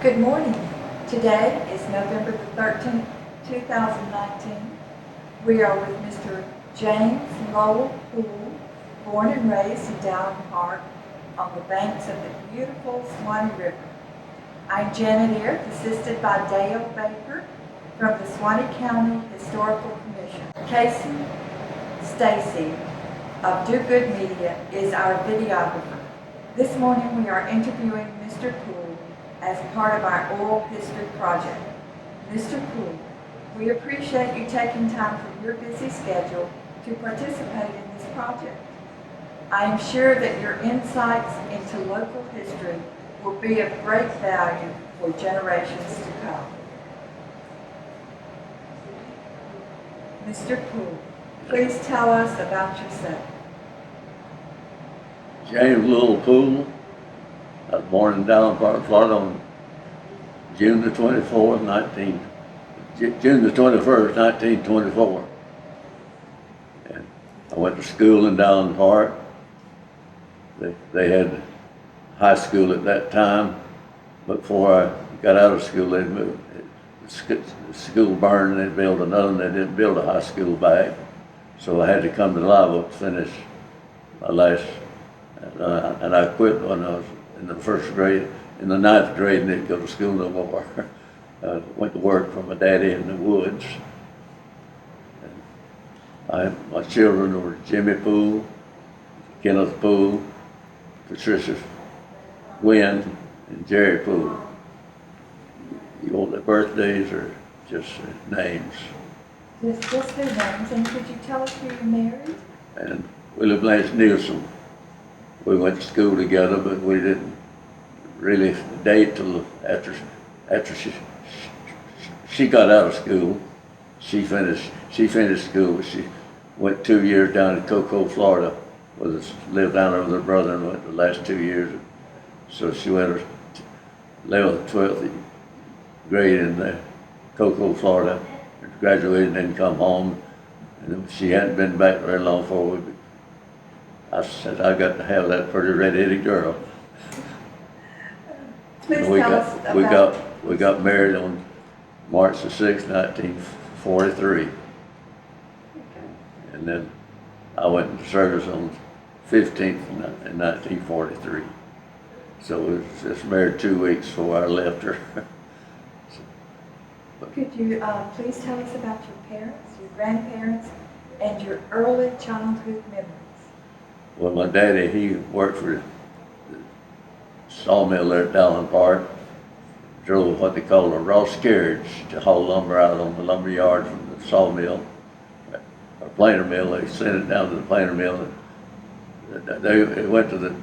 Good morning. Today is November the 13th, 2019. We are with Mr. James Poole, born and raised in Dowling Park on the banks of the beautiful Suwannee River. I'm Janet Earth, assisted by Dale Baker from the Suwannee County Historical Commission. Casey Stacy of Do Good Media is our videographer. This morning we are interviewing Mr. Poole as part of our oral history project. Mr. Poole, we appreciate you taking time from your busy schedule to participate in this project. I am sure that your insights into local history will be of great value for generations to come. Mr. Poole, please tell us about yourself. James Poole. I was born in Dowling Park, Florida on June the 21st, 1924. And I went to school in Dowling Park. They had high school at that time. Before I got out of school, they moved. The school burned and they built another, and they didn't build a high school back. So I had to come to Live Oak to finish my last, and I quit when I was in the first grade. In the ninth grade, and didn't go to school no more. Went to work for my daddy in the woods. My children were Jimmy Poole, Kenneth Poole, Patricia Gwynn, and Jerry Poole. You want their birthdays or just names? Just their names, and could you tell us who you married? And Willie Blanche Nielsen. We went to school together, but we didn't really date till after she got out of school. She finished school, but she went 2 years down in Cocoa, Florida, lived down there with her brother and went the last 2 years. So she went her 11th, 12th grade in Cocoa, Florida, graduated and then come home. And she hadn't been back very long before I said, I got to have that pretty red-headed girl. Please tell us about... We got married on March the 6th, 1943. Okay. And then I went into service on 15th in 1943. So we was just married 2 weeks before I left her. Could you please tell us about your parents, your grandparents, and your early childhood memories? Well, my daddy, he worked for the sawmill there at Dowling Park, drove what they call a Ross carriage to haul lumber out on the lumber yard from the sawmill, or planer mill. They sent it down to the planer mill. It went to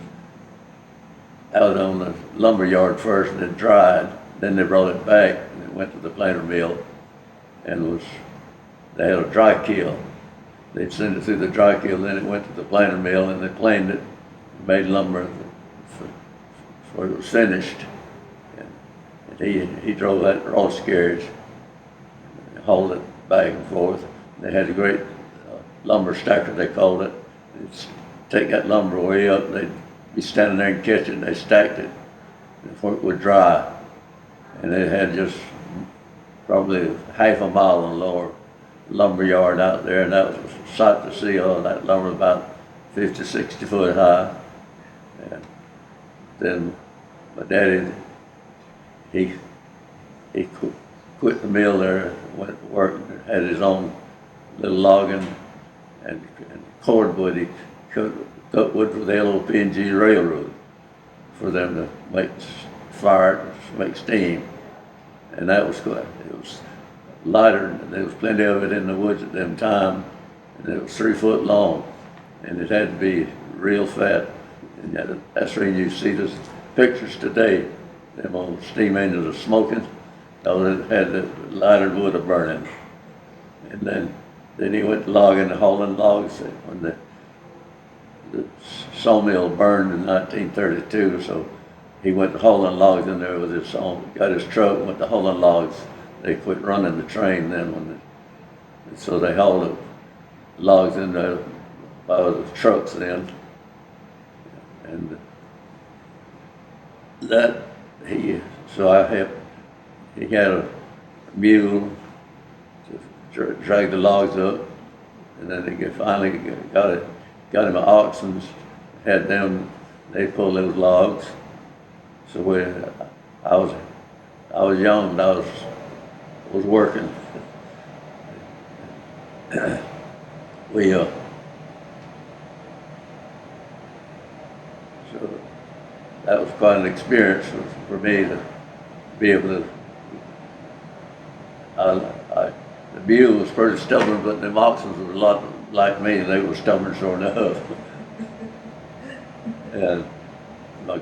out on the lumber yard first, and it dried. Then they brought it back, and it went to the planer mill, and they had a dry kiln. They'd send it through the dry kiln, then it went to the planer mill, and they planed it, made lumber before it was finished. And he drove that Ross carriage, hauled it back and forth. They had a great lumber stacker, they called it. They'd take that lumber way up, and they'd be standing there and catch it, and they stacked it before it would dry. And they had just probably half a mile and lower lumber yard out there, and that was a sight to see. All that lumber about 50, 60 foot high. And then my daddy, he quit the mill there, went to work, had his own little logging and cordwood. He cut wood for the LOP&G railroad for them to make fire, make steam. And that was good. It was lighter, and there was plenty of it in the woods at them time, and it was 3 foot long, and it had to be real fat. And that's where you see the pictures today. Them old steam engines are smoking. It had the lighter wood a burning. And then he went logging, hauling logs when the sawmill burned in 1932. So he went hauling logs in there with his saw, got his truck, went to hauling logs. They quit running the train then so they hauled the logs in there by the trucks then. And that So I helped, he had a mule to drag the logs up, and then they finally got him an oxen, had them, they pull those logs. So I was, I was young, and I was working. we, so that was quite an experience for me to be able to, the mule was pretty stubborn, but the oxen were a lot like me, and they were stubborn sure enough. And my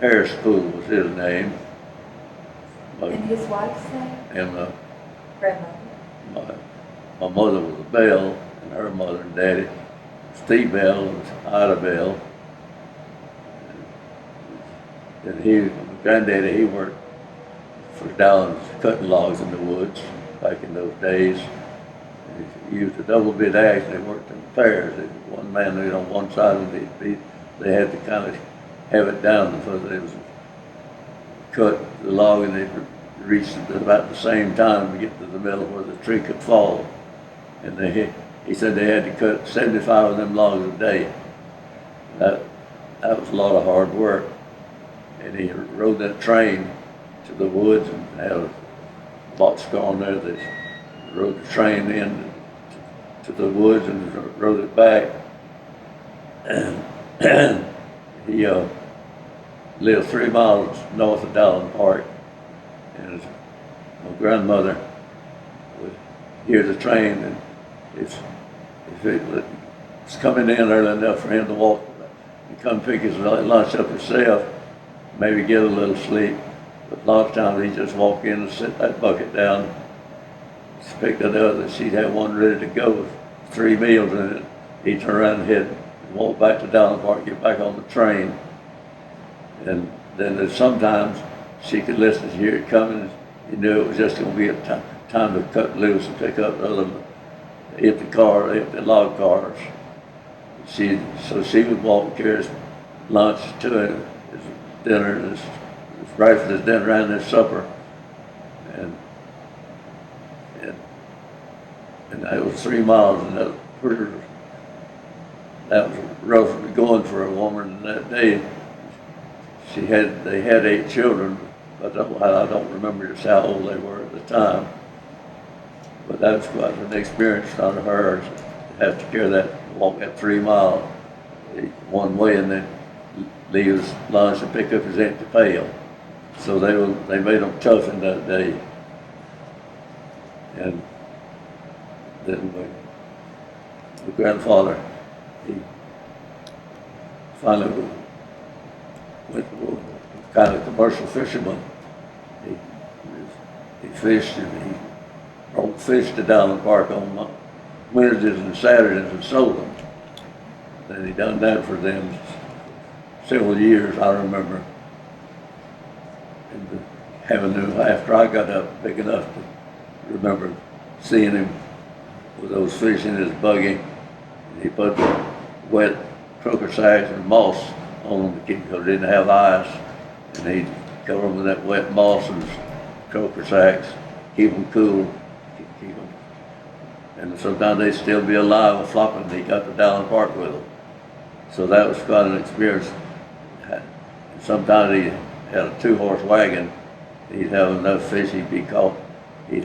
Harris Poole was his name. And his wife's name? And Grandmother. my mother was a Bell, and her mother and daddy, Steve Bell and Ida Bell. And my granddaddy, he worked for Downs cutting logs in the woods back in those days. He used a double bit axe, and they worked in pairs. One man laid on one side, and they had to kind of have it down because they was cut the log, and they reached it at about the same time to get to the middle where the tree could fall. And he said they had to cut 75 of them logs a day. That was a lot of hard work. And he rode that train to the woods and had a boxcar on there that rode the train in to the woods and rode it back. And he lived 3 miles north of Dowling Park. And my grandmother would hear the train, and if it was coming in early enough for him to walk and come pick his lunch up himself, maybe get a little sleep. But a lot of times he'd just walk in and sit that bucket down, pick it up, and she'd have one ready to go with 3 meals in it. He'd turn around and head and walk back to Dowling Park, get back on the train. And then there's sometimes she could listen to hear it coming. You knew it was just going to be a time to cut loose and pick up the other, hit the log cars. So she would walk and carry his lunch to him, his dinner, his breakfast, his dinner, and his supper. And that was 3 miles, and that was rough going for a woman that day. They had 8 children, but I don't remember just how old they were at the time. But that was quite an experience on her to have to carry walk that 3 miles one way, and then leave his lunch and pick up his empty pail. So they made them tough in that day. And then my grandfather, he finally went kind of commercial fisherman. He fished, and he brought fish to Dowling Park on Wednesdays and Saturdays and sold them. And he done that for them several years, I remember. And after I got up big enough to remember seeing him with those fish in his buggy, and he put wet croaker sacks and moss on them because they didn't have ice, and he'd cover them with that wet moss and croaker sacks, keep them cool, keep them. And sometimes they'd still be alive and flopping, and he got to Dowling Park with them. So that was quite an experience. Sometimes he had a 2-horse wagon. He'd have enough fish, he'd be caught. He'd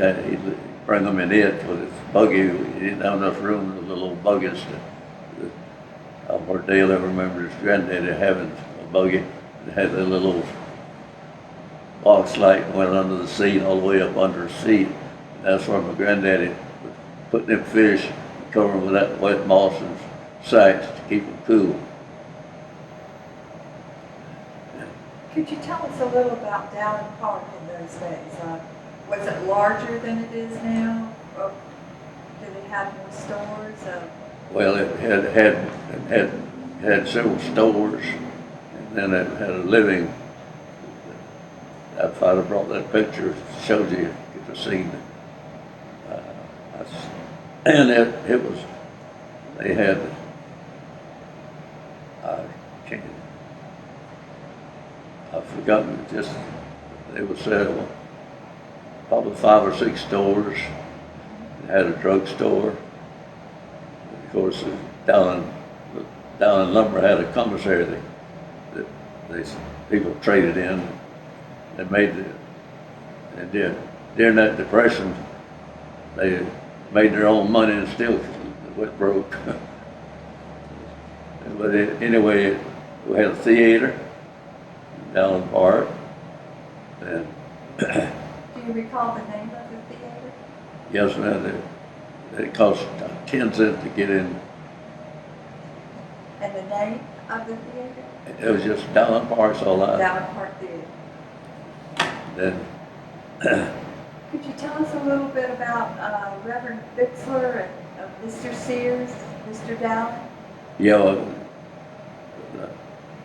bring them in it with his buggy. He didn't have enough room in the little buggies. Where Dale ever remembered his granddaddy having a buggy that had a little box light and went under the seat, all the way up under his seat. And that's where my granddaddy would put them fish, cover them with that wet moss and sacks to keep them cool. Could you tell us a little about Dowling Park in those days? Was it larger than it is now? Or did it have more stores? Well, it had several stores, and then it had a living. If I'd have brought that picture, it shows you get to see. And it was. They had. I can't. I've forgotten, just, they would sell probably 5 or 6 stores. It had a drugstore. Of course, down in Lumber had a commissary that people traded in. They made and during that depression, they made their own money and still went broke. But anyway, we had a theater down in Park, and Do you recall the name of the theater? yes, ma'am, it cost 10 cents to get in. And the name of the theater? It was just down in Park, so I Dallas Park Theater. then Could you tell us a little bit about Reverend Bixler and Mr. Sears, Mr. Dowling? yeah,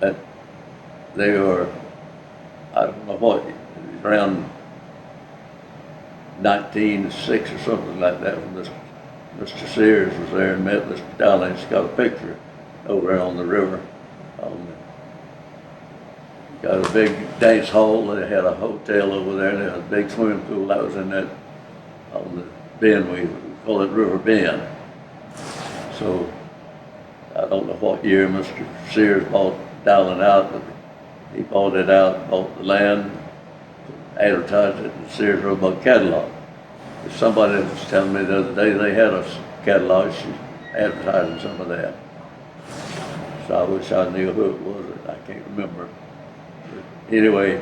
that they were, I don't know what, around 1906 or something like that, when Mr. Sears was there and met Mr. Dowling. He's got a picture over there on the river. Got a big dance hall. They had a hotel over there. They had a big swimming pool. That was in that, on the bend, we call it River Bend. So I don't know what year Mr. Sears bought Dowling out, but he bought it out, bought the land, advertised it in the Sears Roebuck catalog. Somebody was telling me the other day they had a catalog. She advertising some of that. So I wish I knew who it was. I can't remember. But anyway,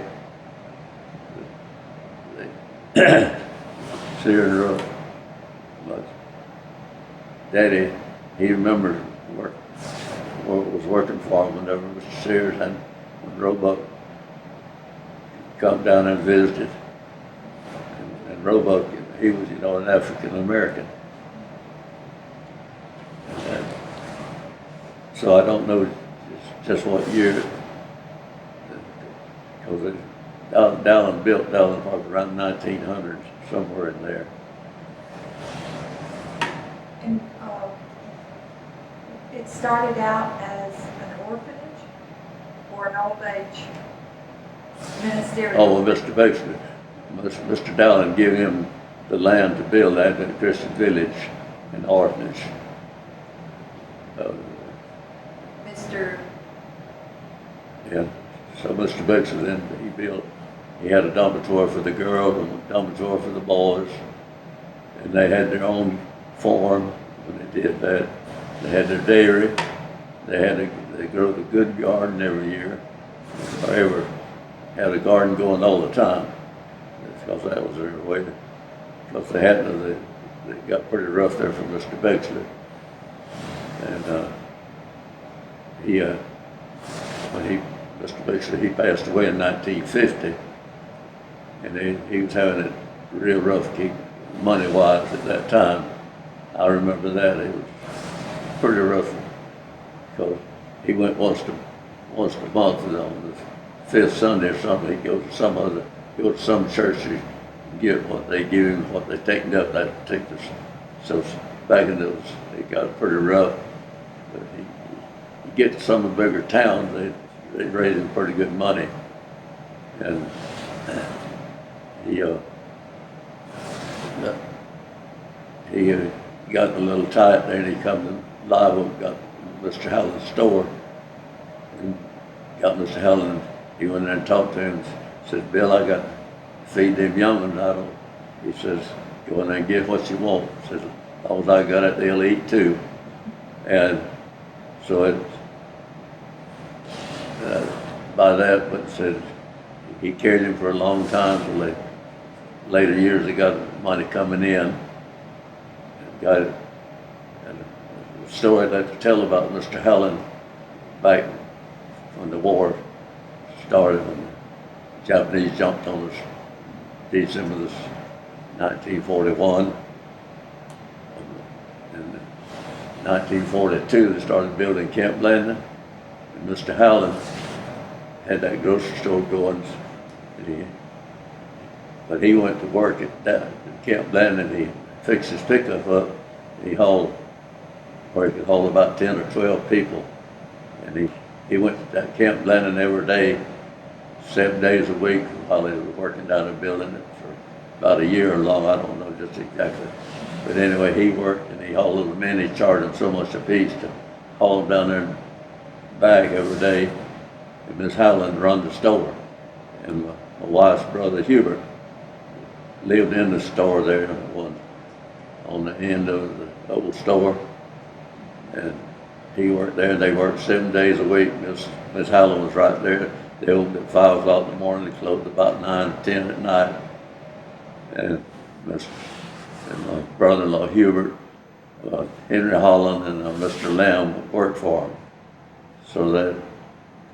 Sears Roebuck. But Daddy, he remembers was working for him whenever Mr. Sears and Roebuck come down and visited. And Roebuck, he was, an African American. So I don't know just what year, because Dowling built Dowling Park around 1900s, somewhere in there. And it started out as an orphanage or an old age ministerial? Oh, well, Mr. Bixler, Mr. Dowling gave him the land to build that in a Christian village, an orphanage. Yeah, so Mr. Bixler then, he had a dormitory for the girls and a dormitory for the boys, and they had their own farm when they did that. They had their dairy, they grew the good garden every year, forever. Had a garden going all the time, because that was their way. Because they got pretty rough there from Mr. Bixler. And Mr. Bixler, he passed away in 1950, and he was having it real rough money-wise at that time. I remember that. It was pretty rough, because he went once a month, and on the 5th Sunday or something, he'd go to some church and get what they give him, what they taken up that particular. So back in those, it got pretty rough. But you get to some of the bigger towns, they raised him pretty good money, and he got a little tight there, and he come to Live Oak, got Mr. Hallen's store, and got Mr. Hallen. He went there and talked to him, and said, "Bill, I got to feed them young ones. He says, go in there and get what you want." He says, "As long as I got it, they'll eat too." And so by that, but said he carried him for a long time till later years they got money coming in. And got it. And the story I'd like to tell about Mr. Hallen back when the war started, when the Japanese jumped on us December 1941. In 1942, they started building Camp Landing, and Mr. Hallen had that grocery store going. But he went to work at Camp Landing. He fixed his pickup up. He hauled where he could haul about 10 or 12 people, and he went to that Camp Landing every day 7 days a week while he was working down there building it for about a year long. I don't know just exactly. But anyway, he worked and he hauled them in. He charged them so much a piece to haul them down there and back every day. And Miss Howland run the store. And my wife's brother Hubert lived in the store there, one on the end of the old store. And he worked there, and they worked 7 days a week. Miss Howland was right there. They opened at 5 o'clock in the morning. They closed about 9 or 10 at night. And my brother-in-law Hubert, Henry Holland, and Mr. Lamb worked for him. So that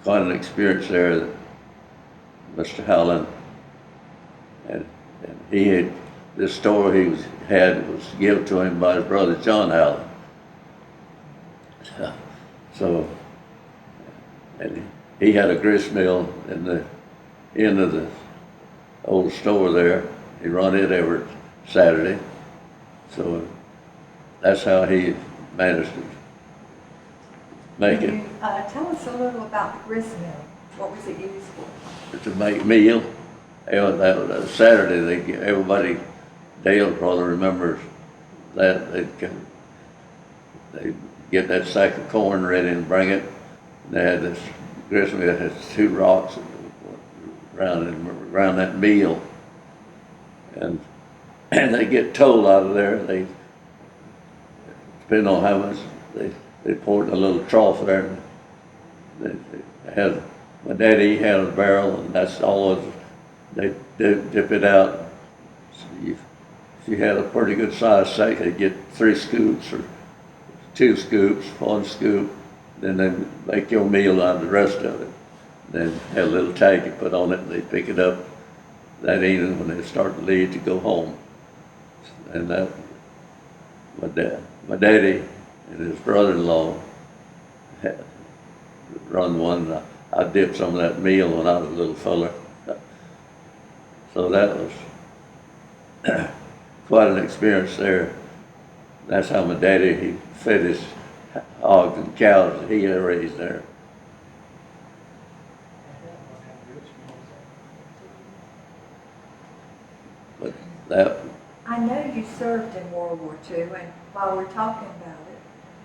quite an experience there that Mr. Howland, and he had, this store he had was given to him by his brother John Howland. So, and he had a grist mill in the end of the old store there. He run it every Saturday. So that's how he managed to make it. Tell us a little about the grist mill. What was it used for? To make meal. That was Saturday. Everybody, Dale probably remembers that. They'd get that sack of corn ready and bring it. And they had this grist mill that had 2 rocks around that meal. And they get toll out of there. They, depending on how much, they poured in a little trough there. And they had, my daddy had a barrel, and that's all they dip it out. So if you had a pretty good sized sack, they'd get 3 scoops or 2 scoops, 1 scoop, then they make your meal out of the rest of it. Then have a little tag you put on it, and they pick it up that evening when they start to leave to go home. And that, my daddy and his brother-in-law had run one. I dipped some of that meal when I was a little fella. So that was quite an experience there. That's how my daddy, he fed his hogs and cows that he had raised there. But that. I know you served in World War II, and while we're talking about it,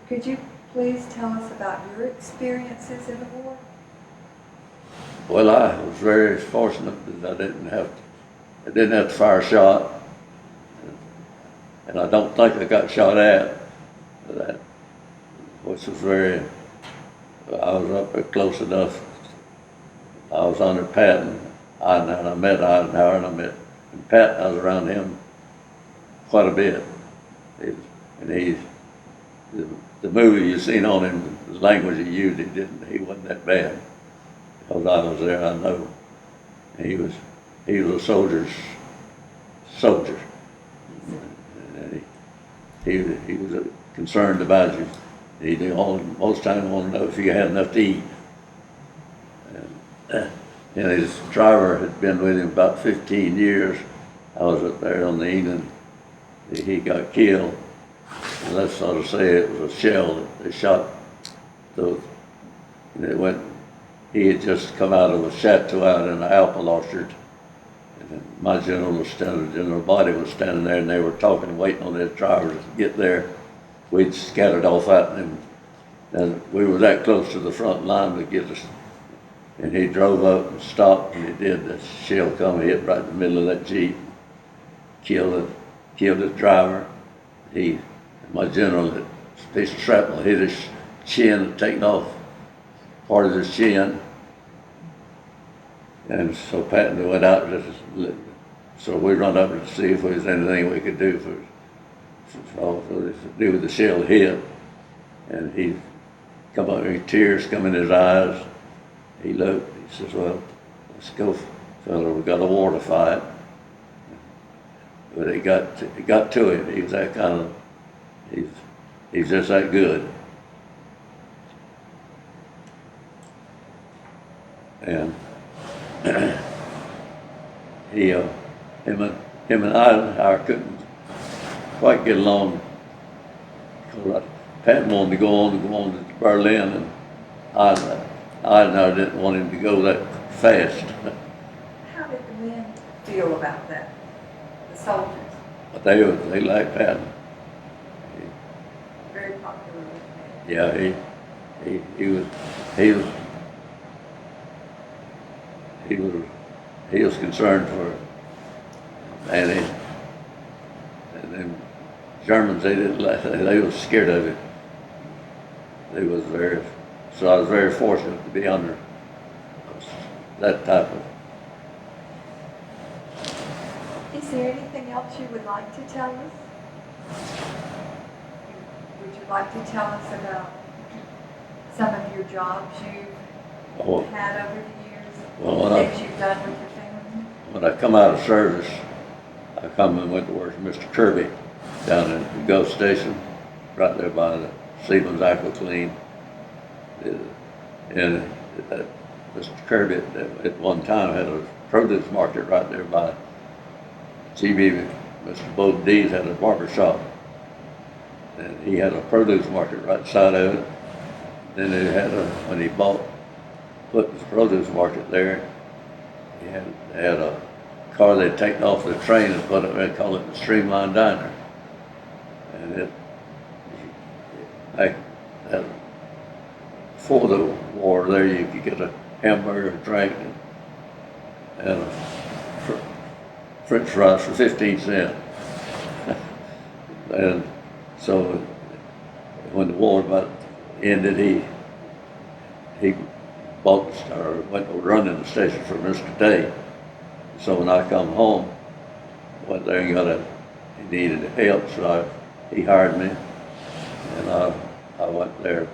could you please tell us about your experiences in the war? Well, I was very fortunate that I didn't have to fire a shot, and I don't think I got shot at that, which was very. I was up there close enough. I was under Patton, and I met Eisenhower, and Patton. I was around him quite a bit, the movie you seen on him, the language he used, he wasn't that bad. Because I was there, I know. He was a soldier. And he was concerned about you. He most times wanted to know if you had enough to eat. And his driver had been with him about 15 years. I was up there on the evening. He got killed. And let's sort of say it was a shell that they shot. And it went. He had just come out of a chateau out in the apple orchard. And my general was standing, General Body was standing there, and they were talking, waiting on their drivers to get there. We'd scattered off out, and we were that close to the front line to get us. And he drove up and stopped, and he did. The shell come and hit right in the middle of that Jeep, killed his driver. My general, a piece of shrapnel hit his chin, taken off part of his chin. And so Patton went out, so we run up to see if there was anything we could do to do with the shell hit. And he come up with tears come in his eyes. He looked, he says, well, let's go, fella, we got a war to fight. But it got to him. He was that kind of, he's just that good. And him and I couldn't quite get along. Pat wanted to go on to Berlin, and I didn't want him to go that fast. How did the men feel about that, the soldiers? But they liked Patton. Very popular with men. Yeah, he was he was he was he was concerned for Annie, and then Germans they didn't like, they was scared of it. They was very, so I was very fortunate to be under that type of. Is there anything else you would like to tell us? Would you like to tell us about some of your jobs you've had over the years? Well, things you've done with your family? When I come out of service, I come and went to work for Mr. Kirby down in the Gulf Station, right there by the Siemens Aquaclean. And Mr. Kirby at one time had a produce market right there by GB. Mr. Bowden Dees had a barber shop, and he had a produce market right side of it. Then he had when he put his produce market there, he had a car they'd taken off the train and put it, they call it the Streamline Diner. And before the war there, you could get a hamburger, a drink, and a French fries for 15 cents. And so when the war about ended, he bought or went to running the station for Mr. Day. So when I come home, went there and he needed help, so he hired me, and I went there,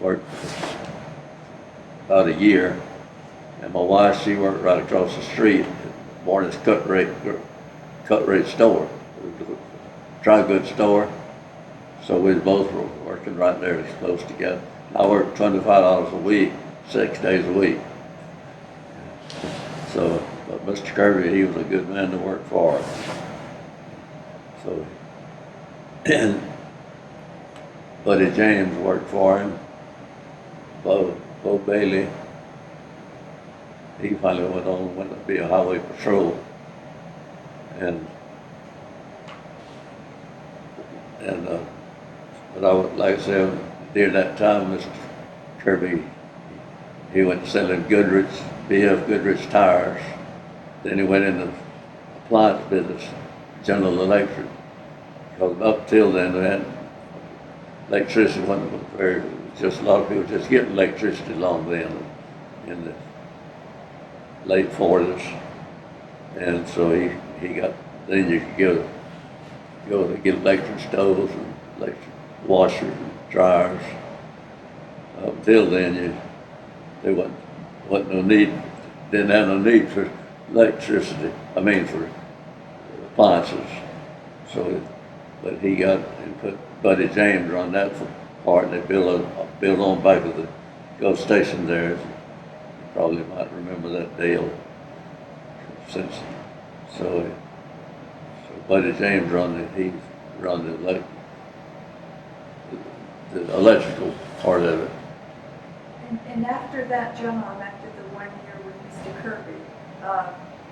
worked about a year, and my wife, she worked right across the street at Barney's cut rate store, dry goods store. So we both were working right there close together. I worked $25 a week, 6 days a week. So, but Mr. Kirby, he was a good man to work for. So, and Buddy James worked for him. Bo Bailey, he finally went to be a highway patrol. And but like I said, during that time, Mr. Kirby, he went selling Goodrich, BF Goodrich tires. Then he went into appliance business, General Electric. Because up till then, they had electricity wasn't very, just a lot of people just getting electricity along then in the late 40s. And so he got, then you could go to get electric stoves and electric washers and dryers. Up till then, there wasn't no need, didn't have no need for electricity, for appliances. So, but he got and put Buddy James on that part, and they built on back of the Gulf Station there. You probably might remember that deal. So Buddy James he run the electrical part of it. And after that job, after the 1 year with Mr. Kirby,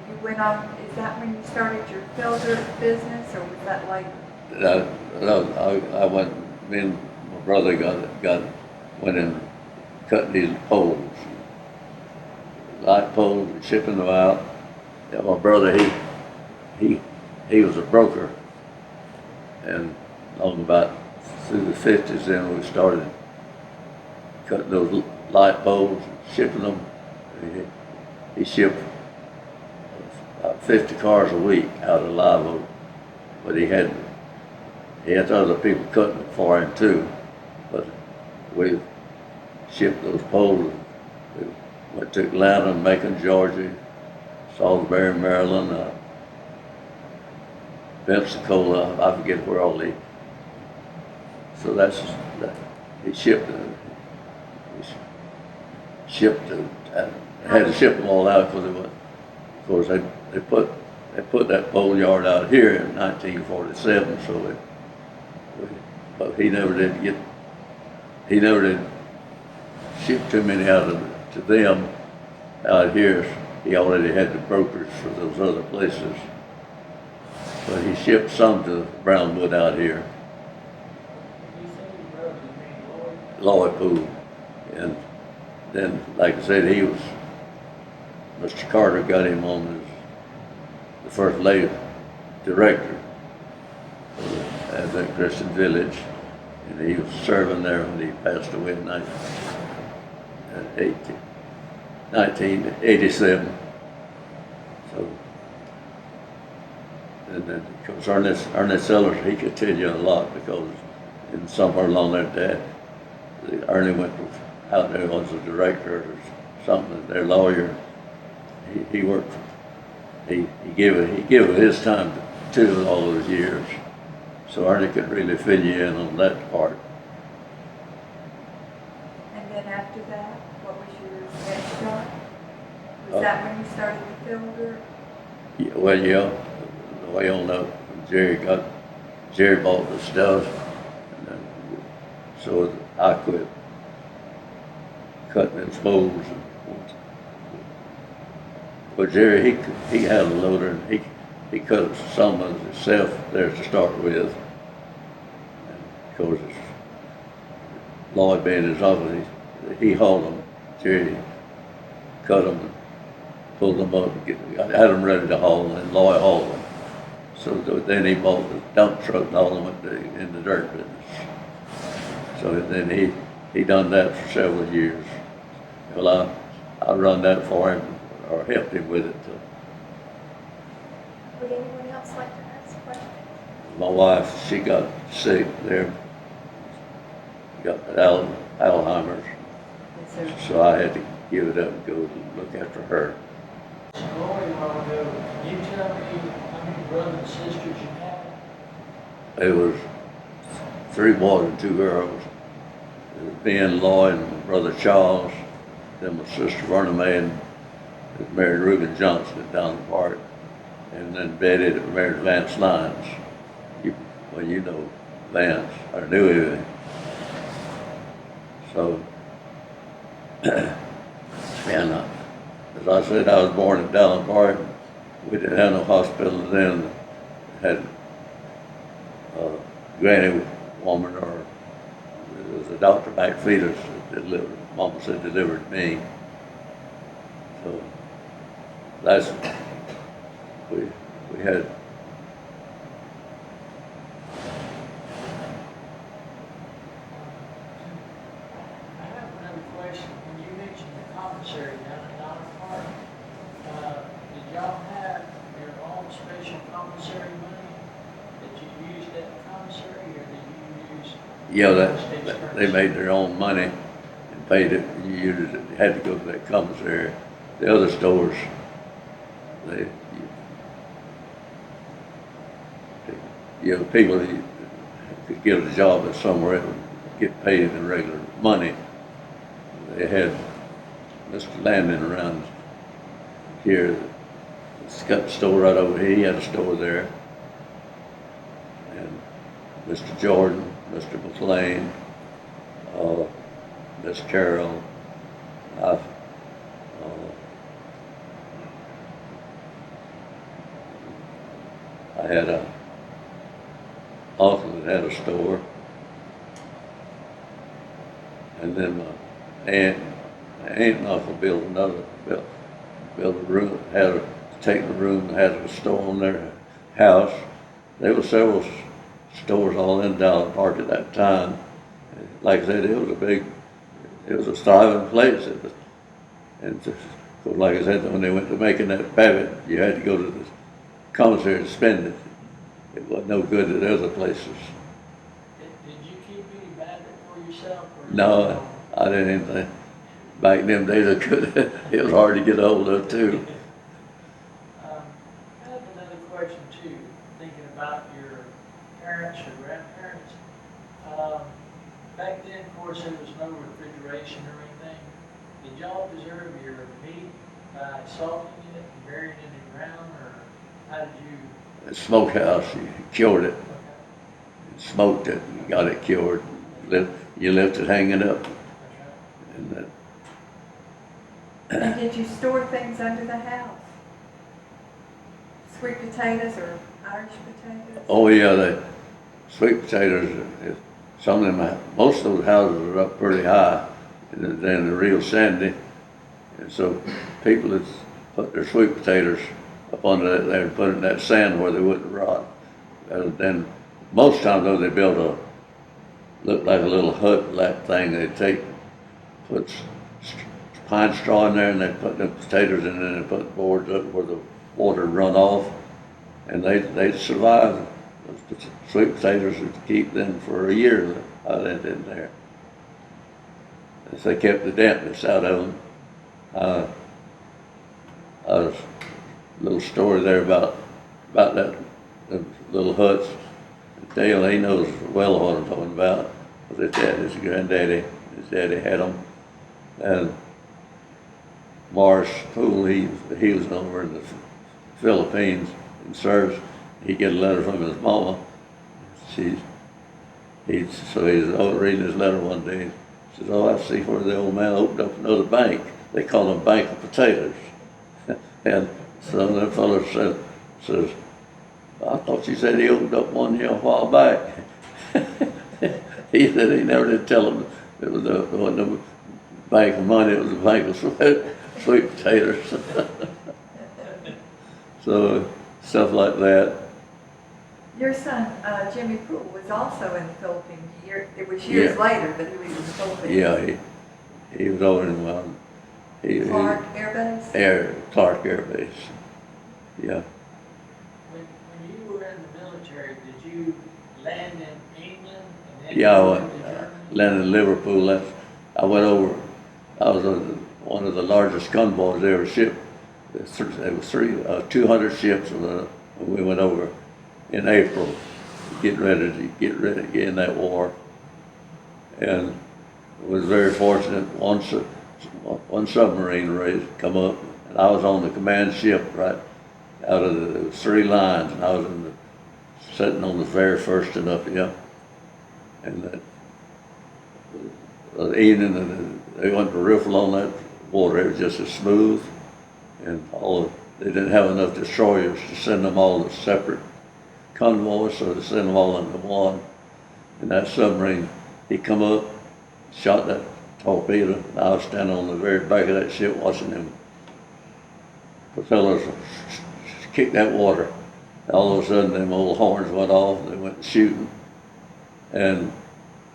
you went on, is that when you started your filter business, or was that later? I went, me and my brother went in cutting these poles, light poles, and shipping them out. Yeah, my brother, he was a broker, and on about through the 50s, then we started cutting those light poles, shipping them. He shipped about 50 cars a week out of Live Oak, but he had other people cutting it for him too. But we shipped those poles. We went to Atlanta, Macon, Georgia, Salisbury, Maryland, Pensacola, I forget where all they. So he shipped had to ship them all out because of course they put that pole yard out here in 1947. So but he never did ship too many out to them. out here, he already had the brokers for those other places. But he shipped some to Brownwood out here, You said your brother, you mean Lloyd Lloyd? Poole. And then, like I said, Mr. Carter got him on as the first lady director at the Christian Village. And he was serving there when he passed away in 1987. So, and then, of course, Ernest Sellers, he could tell you a lot because in somewhere along that Ernie went out there as a director or something, their lawyer. He worked for, he gave it his time to all those years. So Ernie could really fill you in on that part. And then after that, what was your next job? Was that when you started the fielder? Yeah, well, yeah, the way on up, Jerry bought the stuff, and then, so I quit cutting in spools. But Jerry, he had a loader, and he cut some of himself there to start with. And of course, Lloyd being his office, he hauled them. Jerry cut them and pulled them up, had them ready to haul, and Lloyd hauled them. So then he bought the dump truck and all them in the dirt business. So then he done that for several years. Well, I run that for him or helped him with it. Would anyone else like to ask a question? My wife, she got sick there, got Alzheimer's, Yes, sir. so I had to give it up and go look after her. Lloyd, a while ago, can you tell me how many brothers and sisters you had? There was 3 boys and 2 girls. It was Ben, Lloyd, and my brother Charles. Then my sister Verna Mae and married Reuben Johnson at Down Park. And then Betty that married Vance Lyons. You know Vance, or knew him. So, and as I said, I was born in Dallin Park. We didn't have no hospital then. Had a granny woman, or it was a doctor back feeders that delivered. Mama said delivered me. So that's we had. I have another question. When you mentioned the commissary down at Donner Park, did y'all have your own special commissary money that you used at the commissary, or did you use? Yeah, they made their own money and paid it. You used it. You had to go to that commissary. The other stores, people that could get a job at somewhere and get paid in regular money. They had Mr. Landon around here. He's got a store right over here. He had a store there. And Mr. Jordan, Mr. McLean, Miss Carroll. I had a uncle that had a store, and then my aunt and uncle built a room, taken a room, and had a store on their house. There were several stores all in Dallin Park at that time. Like I said, it was a thriving place. And just, like I said, when they went to making that Babbitt, you had to go to the commissary to spend it. It wasn't no good at other places. Did you keep any Babbitt for yourself? Or No, I didn't think. Back in them days, it was hard to get a hold of too. I have another question too, thinking about your parents or grandparents. Back then, of course, there was no refrigeration or anything. Did y'all preserve your meat by salting it and burying it in the ground, or how did you? The smokehouse, you cured it, smoked it, you got it cured. You left it hanging up, and And did you store things under the house? Sweet potatoes or Irish potatoes? Oh, yeah, the sweet potatoes, some of them, most of those houses are up pretty high, and then they're real sandy. And so people that put their sweet potatoes up under that, they would put it in that sand where they wouldn't rot. And then most times though, they build look like a little hut-like thing. They'd put pine straw in there, and they'd put the potatoes in there, and put boards up where the water would run off, and they'd survive. The sweet potatoes would keep them for a year out in there. As they kept the dampness out of them. A little story there about that, the little huts. Dale, he knows well what I'm talking about. His granddaddy, his daddy had them. And Morris Poole, he was over in the Philippines in service. He'd get a letter from his mama. So he was reading his letter one day. He says, "Oh, I see where the old man opened up another bank. They call them Bank of Potatoes." And some of them fellows says, "I thought you said he opened up one here a while back." He said he never did tell them it wasn't a bank of money, it was a bank of sweet potatoes. So stuff like that. Your son, Jimmy Poole, was also in the Philippines. It was years later, but he was in the Philippines. Yeah, he was over in Clark Air Base? Clark Air Base. Yeah. When you were in the military, did you land in England and then Yeah, I go went, to Germany? landed in Liverpool. I went over, I was one of the largest convoys they ever shipped. There was 200 ships when we went over in April, getting ready to get in that war. And was very fortunate. One submarine race come up, and I was on the command ship right out of the 3 lines, and I was sitting on the very first and up, yeah. And that the evening, they went to riffle on that water. It was just as smooth, and they didn't have enough destroyers to send them all as separate convoys, so they sent them all into one. And that submarine, he come up, shot that torpedo, and I was standing on the very back of that ship watching them propellers kick that water. All of a sudden, them old horns went off, they went shooting, and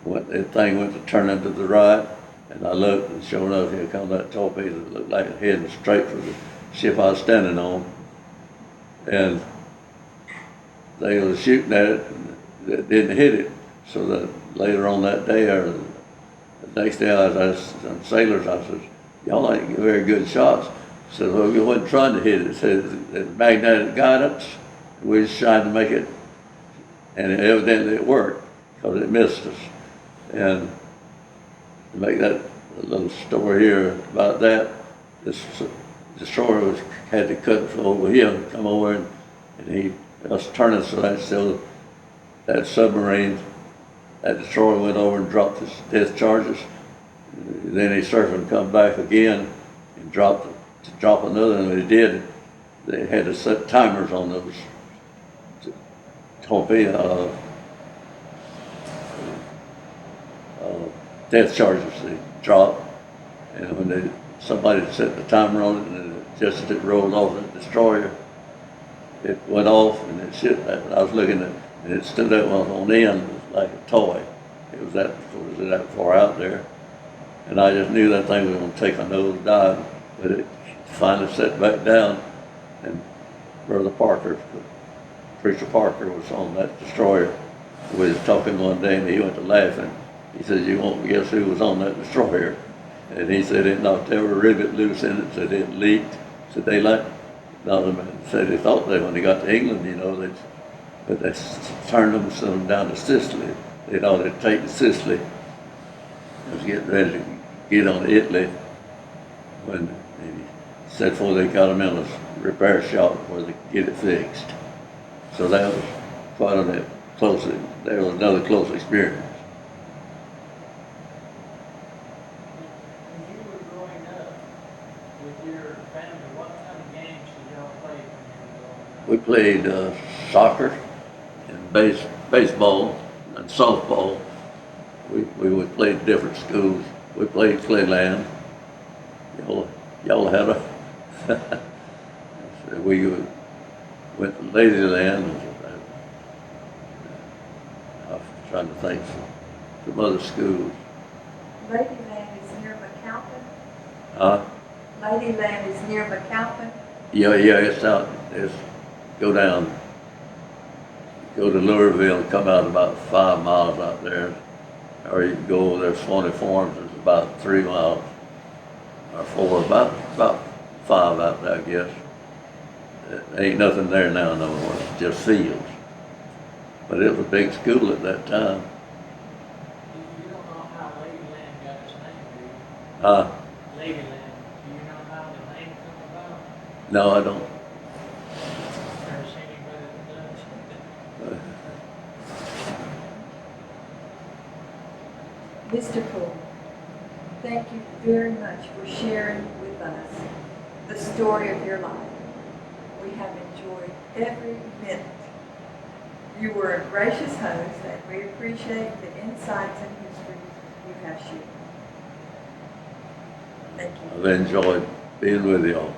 the thing went to turn into the right, and I looked, and sure enough, here come that torpedo. It looked like it heading straight for the ship I was standing on. And they was shooting at it, and it didn't hit it. So that later on that day, or the next day, I was some sailors, I said, "Y'all ain't very good shots." I said, "Well, we wasn't trying to hit it. It said it's magnetic guidance. We was trying to make it, and evidently it worked, because it missed us." And to make that a little story here about that, this destroyer had to cut from over here, come over, and he was turning so that submarine, that destroyer went over and dropped his death charges. Then he surfed and come back again and drop another, and when he did, they had to set timers on those torpedo death charges. They dropped, and when somebody set the timer on it, and just as it rolled off the destroyer, it went off, and it shit. I was looking at, and it stood up on end like a toy. It was that far out there, and I just knew that thing was going to take a nose dive, but it finally set back down, and Brother Parker, Preacher Parker, was on that destroyer. We was talking one day, and he went to laughing. He said, "You won't guess who was on that destroyer?" And he said it knocked every rivet loose in it, said it leaked. Said they said they thought that when they got to England, but they turned them and sent them down to Sicily. They thought they'd take to Sicily. They was getting ready to get on to Italy when he said before they got them in a repair shop where they could get it fixed. So that was quite there was another close experience. When you were growing up, with your family, what kind of games did y'all play when you were growing up? We played soccer and baseball and softball. We would play at different schools. We played Clayland. Y'all had a, we went to Lazyland. I'm trying to think some other schools. Ladyland is near McAlpin. Huh? Ladyland is near McAlpin. Yeah, it's out, go down, go to Louisville, come out about 5 miles out there. Or you can go over there, Suwannee Farms is about 3 miles, or 4, about 5 out there, I guess. There ain't nothing there now no more, it's just fields. But it was a big school at that time. You don't know how Ladyland got its name, do you? Huh? Ladyland, do you know how the name come about? No, I don't. Never seen anybody that does. Mr. Poole, thank you very much for sharing with us the story of your life. We have enjoyed every minute. You were a gracious host, and we appreciate the insights and history you have shared. Thank you. I've enjoyed being with y'all.